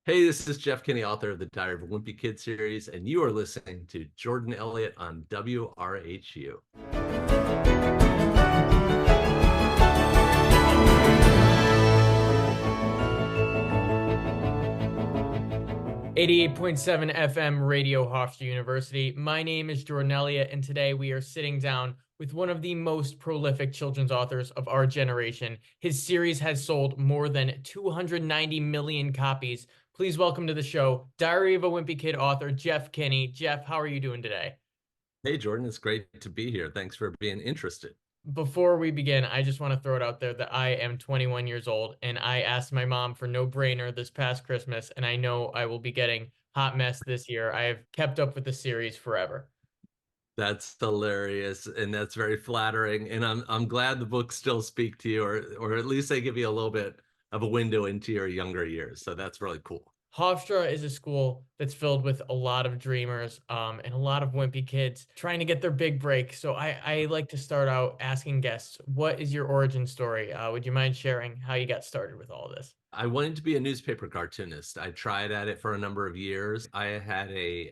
Hey, this is Jeff Kinney, author of the Diary of a Wimpy Kid series, and you are listening to Jordan Elliott on WRHU. 88.7 FM Radio Hofstra University. My name is Jordan Elliott, and today we are sitting down with one of the most prolific children's authors of our generation. His series has sold more than 290 million copies. Please welcome to the show, Diary of a Wimpy Kid author, Jeff Kinney. Jeff, how are you doing today? Hey, Jordan, it's great to be here. Thanks for being interested. Before we begin, I just want to throw it out there that I am 21 years old and I asked my mom for No Brainer this past Christmas, and I know I will be getting Hot Mess this year. I have kept up with the series forever. That's hilarious, and that's very flattering. And I'm glad the books still speak to you, or at least they give you a little bit of a window into your younger years. So that's really cool. Hofstra is a school that's filled with a lot of dreamers and a lot of wimpy kids trying to get their big break. So I like to start out asking guests, what is your origin story? Would you mind sharing how you got started with all this? I wanted to be a newspaper cartoonist. I tried at it for a number of years. I had a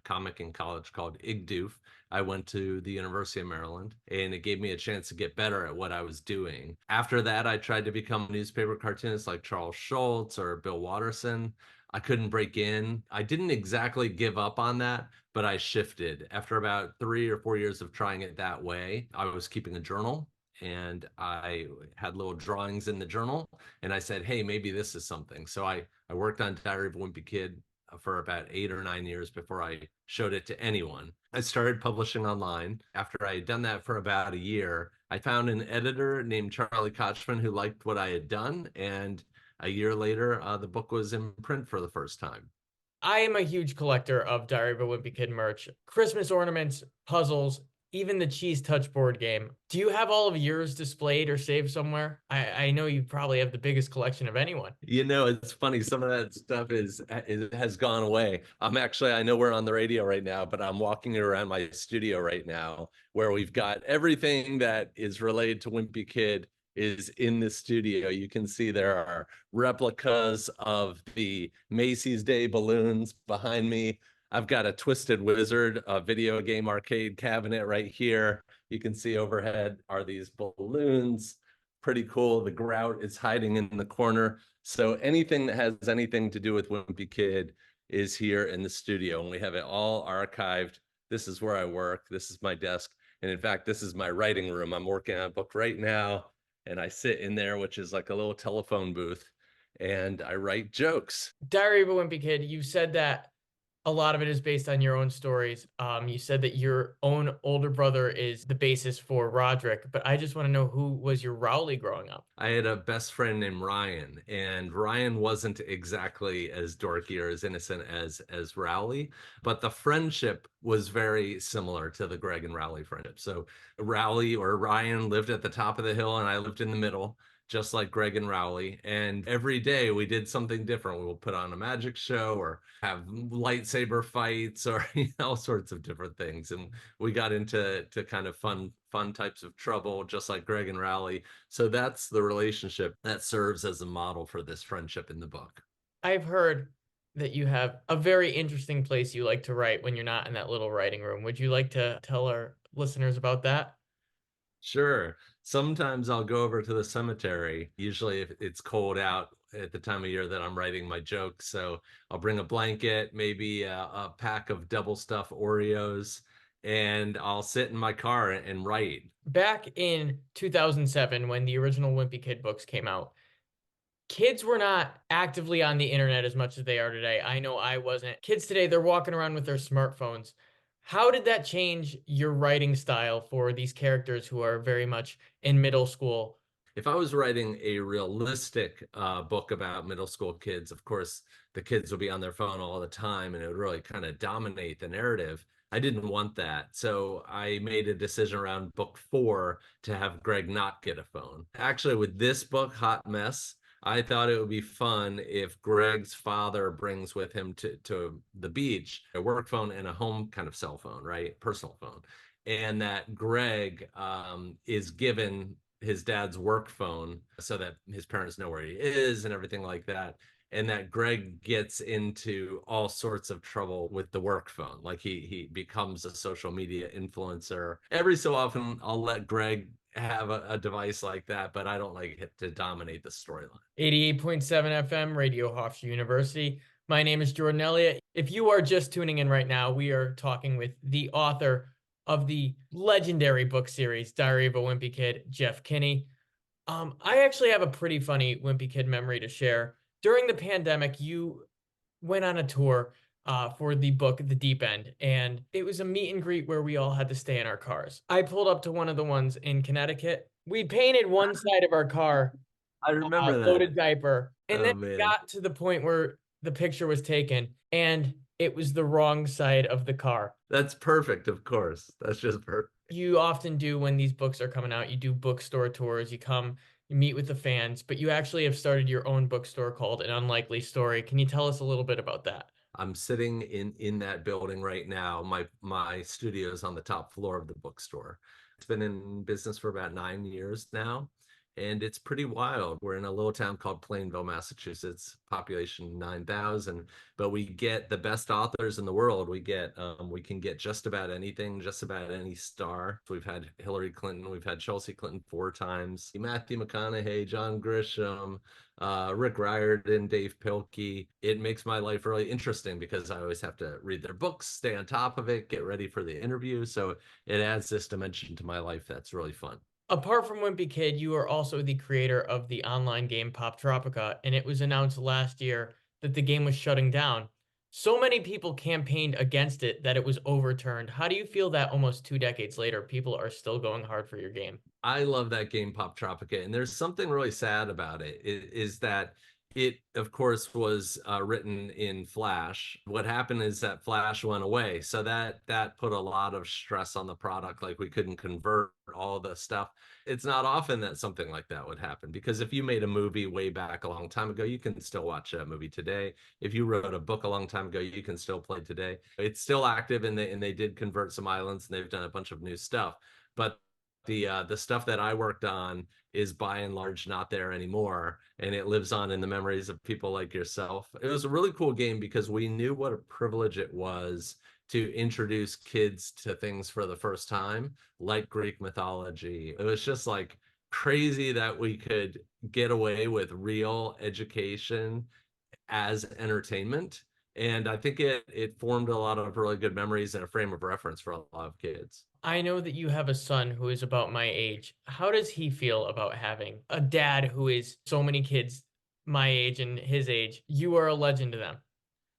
comic in college called Ig Doof. I went to the University of Maryland, and it gave me a chance to get better at what I was doing. After that, I tried to become a newspaper cartoonist like Charles Schulz or Bill Watterson. I couldn't break in. I didn't exactly give up on that, but I shifted. After about 3 or 4 years of trying it that way, I was keeping a journal and I had little drawings in the journal, and I said, hey, maybe this is something. So I worked on Diary of a Wimpy Kid for about 8 or 9 years before I showed it to anyone. I started publishing online. After I had done that for about a year, I found an editor named Charlie Kochman who liked what I had done. And a year later, the book was in print for the first time. I am a huge collector of Diary of a Wimpy Kid merch, Christmas ornaments, puzzles, even the cheese touch board game. Do you have all of yours displayed or saved somewhere? I know you probably have the biggest collection of anyone. It's funny. Some of that stuff has gone away. I know we're on the radio right now, but I'm walking around my studio right now where we've got everything that is related to Wimpy Kid is in the studio. You can see there are replicas of the Macy's Day balloons behind me. I've got a Twisted Wizard, a video game arcade cabinet right here. You can see overhead are these balloons. Pretty cool. The grout is hiding in the corner. So anything that has anything to do with Wimpy Kid is here in the studio, and we have it all archived. This is where I work. This is my desk. And in fact, this is my writing room. I'm working on a book right now, and I sit in there, which is like a little telephone booth, and I write jokes. Diary of a Wimpy Kid, you said that a lot of it is based on your own stories. You said that your own older brother is the basis for Roderick, but I just want to know, who was your Rowley growing up? I had a best friend named Ryan, and Ryan wasn't exactly as dorky or as innocent as Rowley, but the friendship was very similar to the Greg and Rowley friendship. So Rowley or Ryan lived at the top of the hill, and I lived in the middle, just like Greg and Rowley. And every day we did something different. We will put on a magic show or have lightsaber fights or all sorts of different things. And we got into kind of fun types of trouble, just like Greg and Rowley. So that's the relationship that serves as a model for this friendship in the book. I've heard that you have a very interesting place you like to write when you're not in that little writing room. Would you like to tell our listeners about that? Sure. Sometimes I'll go over to the cemetery, usually if it's cold out at the time of year that I'm writing my jokes. So I'll bring a blanket, maybe a pack of double stuffed Oreos, and I'll sit in my car and write. Back in 2007, when the original Wimpy Kid books came out, kids were not actively on the internet as much as they are today. I know I wasn't. Kids today, they're walking around with their smartphones. How did that change your writing style for these characters who are very much in middle school? If I was writing a realistic book about middle school kids, of course, the kids would be on their phone all the time and it would really kind of dominate the narrative. I didn't want that. So I made a decision around book 4 to have Greg not get a phone. Actually, with this book, Hot Mess, I thought it would be fun if Greg's father brings with him to the beach a work phone and a home kind of cell phone, right? Personal phone. And that Greg is given his dad's work phone so that his parents know where he is and everything like that. and that Greg gets into all sorts of trouble with the work phone. Like he becomes a social media influencer. Every so often, I'll let Greg have a device like that, but I don't like it to dominate the storyline. 88.7 FM Radio Hofstra University. My name is Jordan Elliott. If you are just tuning in right now, we are talking with the author of the legendary book series, Diary of a Wimpy Kid, Jeff Kinney. I actually have a pretty funny Wimpy Kid memory to share. During the pandemic, you went on a tour for the book, The Deep End, and it was a meet and greet where we all had to stay in our cars. I pulled up to one of the ones in Connecticut. We painted one side of our car I remember loaded that. diaper, and Oh then we man. got to the point where the picture was taken, and it was the wrong side of the car. That's perfect, of course. That's just perfect. You often do when these books are coming out, you do bookstore tours, you come, you meet with the fans, but you actually have started your own bookstore called An Unlikely Story. Can you tell us a little bit about that? I'm sitting in that building right now. My studio is on the top floor of the bookstore. It's been in business for about 9 years now, and it's pretty wild. We're in a little town called Plainville, Massachusetts, population 9,000, but we get the best authors in the world. We can get just about anything, just about any star. We've had Hillary Clinton, we've had Chelsea Clinton 4 times, Matthew McConaughey, John Grisham, Rick Riordan, Dave Pilkey. It makes my life really interesting because I always have to read their books, stay on top of it, get ready for the interview. So it adds this dimension to my life that's really fun. Apart from Wimpy Kid, you are also the creator of the online game Poptropica, and it was announced last year that the game was shutting down. So many people campaigned against it that it was overturned. How do you feel that almost 2 decades later, people are still going hard for your game? I love that game, Poptropica, and there's something really sad about it. It is that it, of course, was written in Flash. What happened is that Flash went away, so that put a lot of stress on the product. Like we couldn't convert all the stuff. It's not often that something like that would happen because if you made a movie way back a long time ago, you can still watch that movie today. If you wrote a book a long time ago, you can still play today. It's still active, and they did convert some islands, and they've done a bunch of new stuff. But the stuff that I worked on is by and large not there anymore, and it lives on in the memories of people like yourself. It was a really cool game because we knew what a privilege it was to introduce kids to things for the first time, like Greek mythology. It was just like crazy that we could get away with real education as entertainment. And I think it formed a lot of really good memories and a frame of reference for a lot of kids. I know that you have a son who is about my age. How does he feel about having a dad who is so many kids my age and his age? You are a legend to them.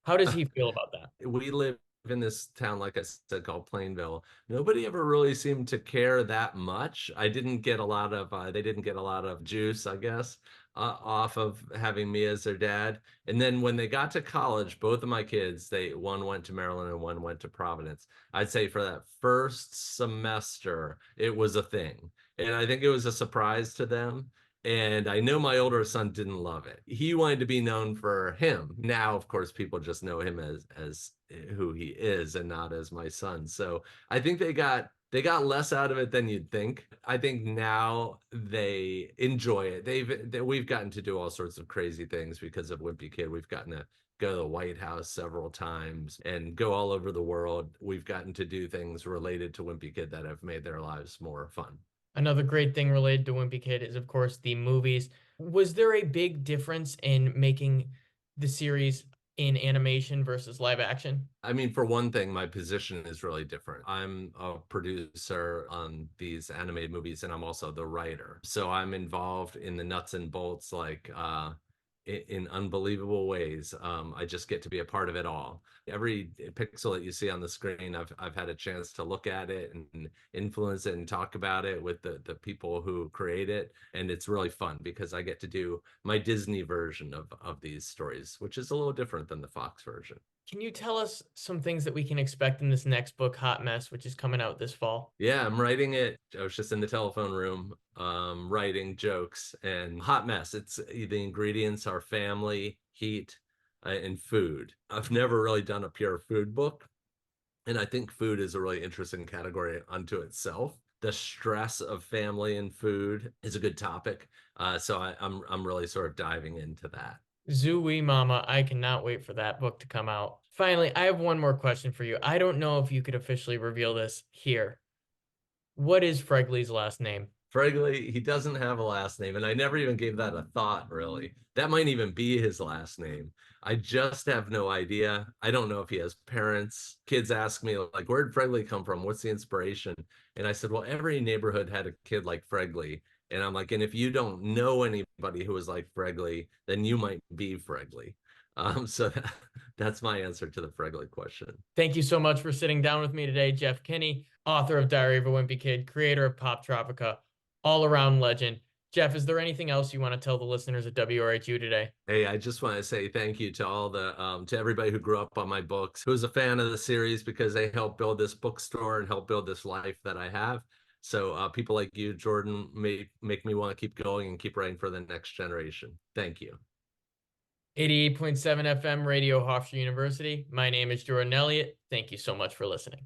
How does he feel about that? We live in this town, like I said, called Plainville. Nobody ever really seemed to care that much. I didn't get a lot of, they didn't get a lot of juice, I guess, off of having me as their dad. And then when they got to college, both of my kids, one went to Maryland and one went to Providence. I'd say for that first semester, it was a thing. And I think it was a surprise to them. And I know my older son didn't love it. He wanted to be known for him. Now, of course, people just know him as who he is and not as my son. So I think they got less out of it than you'd think. I think now they enjoy it. We've gotten to do all sorts of crazy things because of Wimpy Kid. We've gotten to go to the White House several times and go all over the world. We've gotten to do things related to Wimpy Kid that have made their lives more fun. Another great thing related to Wimpy Kid is, of course, the movies. Was there a big difference in making the series in animation versus live action? I mean, for one thing, my position is really different. I'm a producer on these animated movies, and I'm also the writer. So I'm involved in the nuts and bolts, like in unbelievable ways. I just get to be a part of it all. Every pixel that you see on the screen, I've had a chance to look at it and influence it and talk about it with the people who create it. And it's really fun because I get to do my Disney version of these stories, which is a little different than the Fox version. Can you tell us some things that we can expect in this next book, Hot Mess, which is coming out this fall? Yeah, I'm writing it. I was just in the telephone room, writing jokes and hot mess. It's the ingredients are family, heat, and food. I've never really done a pure food book, and I think food is a really interesting category unto itself. The stress of family and food is a good topic. So I'm really sort of diving into that. Zooey Mama, I cannot wait for that book to come out. Finally, I have one more question for you. I don't know if you could officially reveal this here. What is Fregley's last name? Frankly, he doesn't have a last name, and I never even gave that a thought, really. That might even be his last name. I just have no idea. I don't know if he has parents. Kids ask me, like, where'd Fregley come from? What's the inspiration? And I said, well, every neighborhood had a kid like Fregley. And I'm like, and if you don't know anybody who was like Fregley, then you might be Fregley. So that's my answer to the Fregley question. Thank you so much for sitting down with me today, Jeff Kinney, author of Diary of a Wimpy Kid, creator of Poptropica, all-around legend. Jeff, is there anything else you want to tell the listeners at WRHU today? Hey, I just want to say thank you to all the to everybody who grew up on my books, who was a fan of the series because they helped build this bookstore and help build this life that I have. So people like you, Jordan, make me want to keep going and keep writing for the next generation. Thank you. 88.7 FM Radio Hofstra University. My name is Jordan Elliott. Thank you so much for listening.